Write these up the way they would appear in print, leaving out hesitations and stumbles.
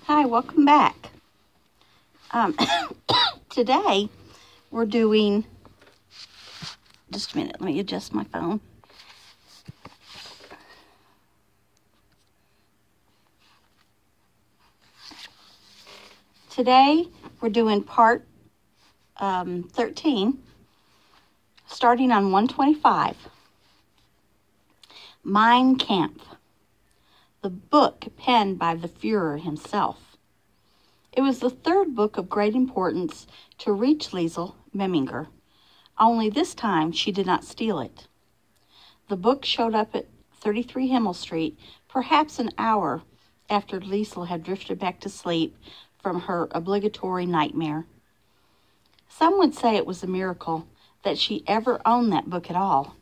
Hi, welcome back. Today we're doing, just a minute, let me adjust my phone. Today we're doing part 13, starting on 125. Mein Kampf, the book penned by the Fuhrer himself. It was the third book of great importance to reach Liesl Meminger, only this time she did not steal it. The book showed up at 33 Himmel Street perhaps an hour after Liesl had drifted back to sleep from her obligatory nightmare. Some would say it was a miracle that she ever owned that book at all.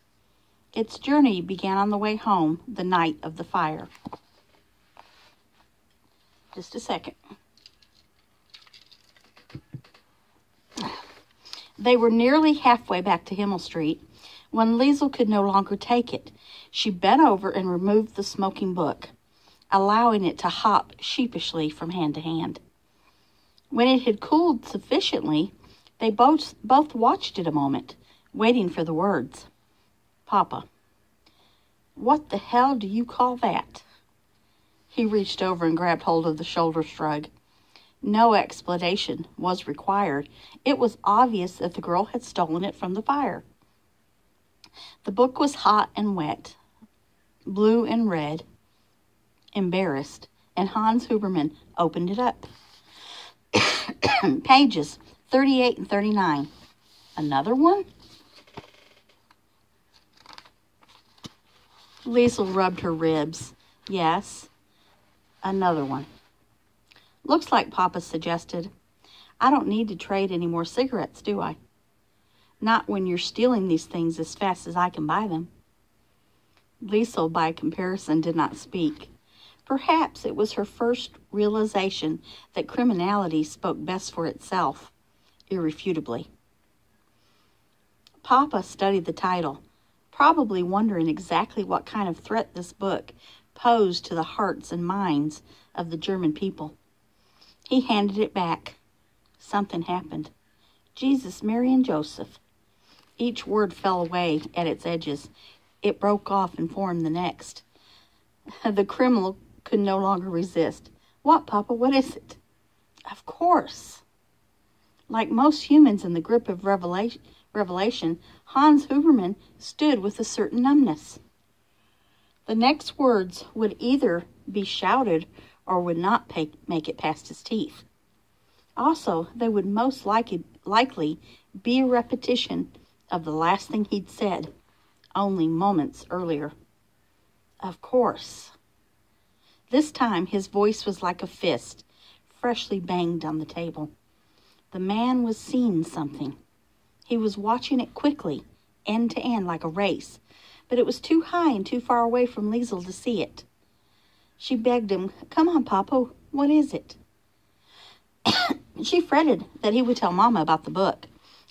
Its journey began on the way home the night of the fire. Just a second. They were nearly halfway back to Himmel Street when Liesl could no longer take it. She bent over and removed the smoking book, allowing it to hop sheepishly from hand to hand. When it had cooled sufficiently, they both watched it a moment, waiting for the words. Papa. What the hell do you call that? He reached over and grabbed hold of the shoulder shrug. No explanation was required. It was obvious that the girl had stolen it from the fire. The book was hot and wet, blue and red, embarrassed, and Hans Huberman opened it up. Pages 38 and 39. Another one? Liesl rubbed her ribs. Yes, another one. Looks like Papa suggested. I don't need to trade any more cigarettes, do I? Not when you're stealing these things as fast as I can buy them. Liesl, by comparison, did not speak. Perhaps it was her first realization that criminality spoke best for itself, irrefutably. Papa studied the title, probably wondering exactly what kind of threat this book posed to the hearts and minds of the German people. He handed it back. Something happened. Jesus, Mary, and Joseph. Each word fell away at its edges. It broke off and formed the next. The criminal could no longer resist. What, Papa? What is it? Of course. Like most humans in the grip of revelation, Hans Huberman stood with a certain numbness. The next words would either be shouted or would not make it past his teeth. Also, they would most likely be a repetition of the last thing he'd said, only moments earlier. Of course. This time his voice was like a fist, freshly banged on the table. The man was seeing something. He was watching it quickly, end to end like a race, but it was too high and too far away from Liesl to see it. She begged him, Come on, Papa, what is it? She fretted that he would tell Mama about the book.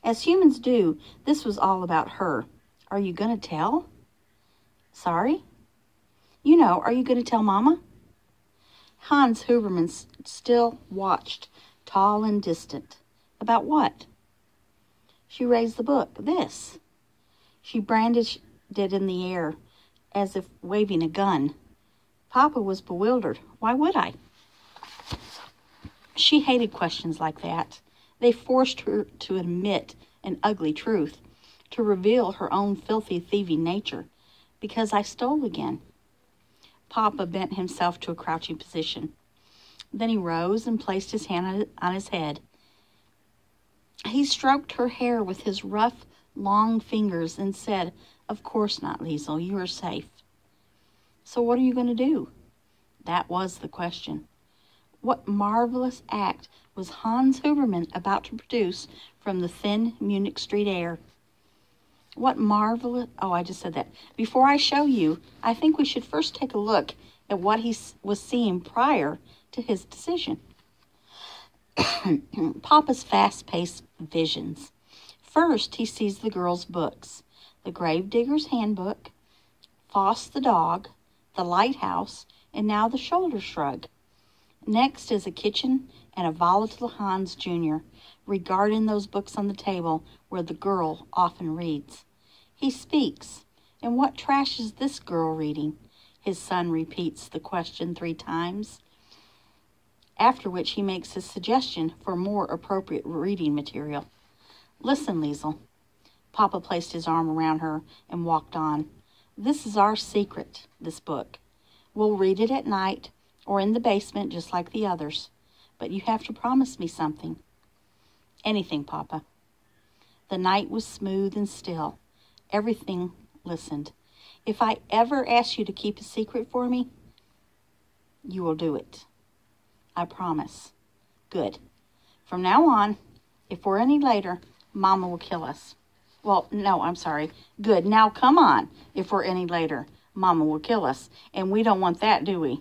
As humans do, this was all about her. Are you going to tell? Sorry? You know, are you going to tell Mama? Hans Huberman still watched, tall and distant. About what? She raised the book. This. She brandished it in the air, as if waving a gun. Papa was bewildered. Why would I? She hated questions like that. They forced her to admit an ugly truth, to reveal her own filthy, thieving nature. Because I stole again. Papa bent himself to a crouching position. Then he rose and placed his hand on his head. He stroked her hair with his rough, long fingers and said, Of course not, Liesl. You are safe. So what are you going to do? That was the question. What marvelous act was Hans Huberman about to produce from the thin Munich street air? What marvelous... Oh, I just said that. Before I show you, I think we should first take a look at what he was seeing prior to his decision. Papa's fast-paced visions. First, he sees the girls' books. The Gravedigger's Handbook, Foss the Dog, The Lighthouse, and now The Shoulder Shrug. Next is a kitchen and a volatile Hans Jr., regarding those books on the table where the girl often reads. He speaks. And what trash is this girl reading? His son repeats the question 3 times, after which he makes his suggestion for more appropriate reading material. Listen, Liesel. Papa placed his arm around her and walked on. This is our secret, this book. We'll read it at night or in the basement just like the others. But you have to promise me something. Anything, Papa. The night was smooth and still. Everything listened. If I ever ask you to keep a secret for me, you will do it. I promise. Good. From now on, if we're any later, Mama will kill us. Well, no, I'm sorry. Good. Now come on. If we're any later, Mama will kill us. And we don't want that, do we?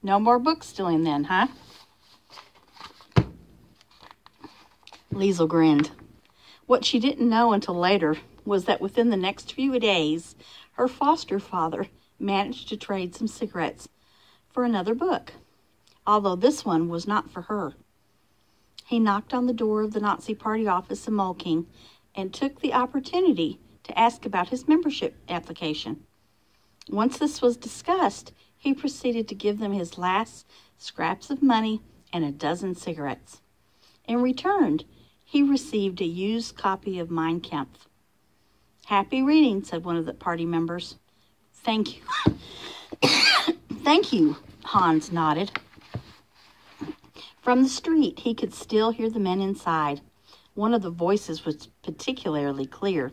No more book stealing then, huh? Liesel grinned. What she didn't know until later was that within the next few days, her foster father managed to trade some cigarettes for another book, although this one was not for her. He knocked on the door of the Nazi Party office in Mulking and took the opportunity to ask about his membership application. Once this was discussed, he proceeded to give them his last scraps of money and a dozen cigarettes. In return, he received a used copy of Mein Kampf. Happy reading, said one of the party members. Thank you. Thank you, Hans nodded. From the street, he could still hear the men inside. One of the voices was particularly clear.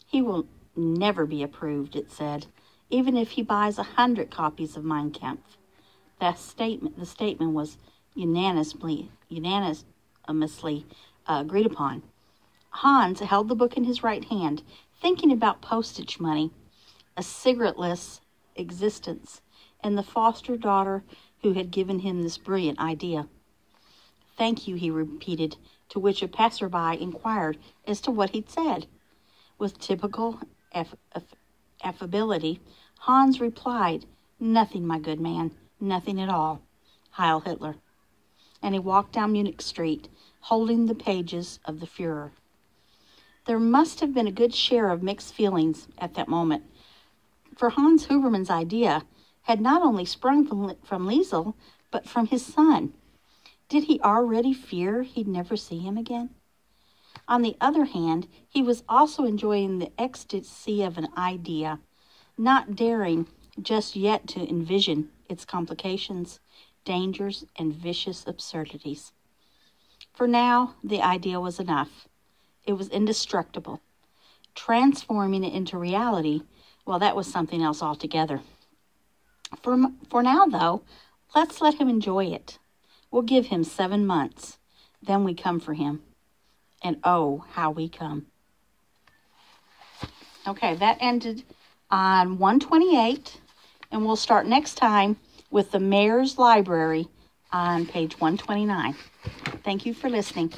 He will never be approved, it said, even if he buys 100 copies of Mein Kampf. The statement was unanimously agreed upon. Hans held the book in his right hand, thinking about postage money, a cigarette-less existence, and the foster daughter who had given him this brilliant idea. Thank you, he repeated, to which a passerby inquired as to what he'd said. With typical affability, Hans replied, Nothing, my good man, nothing at all. Heil Hitler. And he walked down Munich Street, holding the pages of the Führer. There must have been a good share of mixed feelings at that moment, for Hans Huberman's idea had not only sprung from Liesel, but from his son. Did he already fear he'd never see him again? On the other hand, he was also enjoying the ecstasy of an idea, not daring just yet to envision its complications, dangers, and vicious absurdities. For now, the idea was enough. It was indestructible. Transforming it into reality, well, that was something else altogether. For now, though, let's let him enjoy it. We'll give him 7 months. Then we come for him. And oh, how we come. Okay, that ended on 128. And we'll start next time with the Mayor's Library on page 129. Thank you for listening.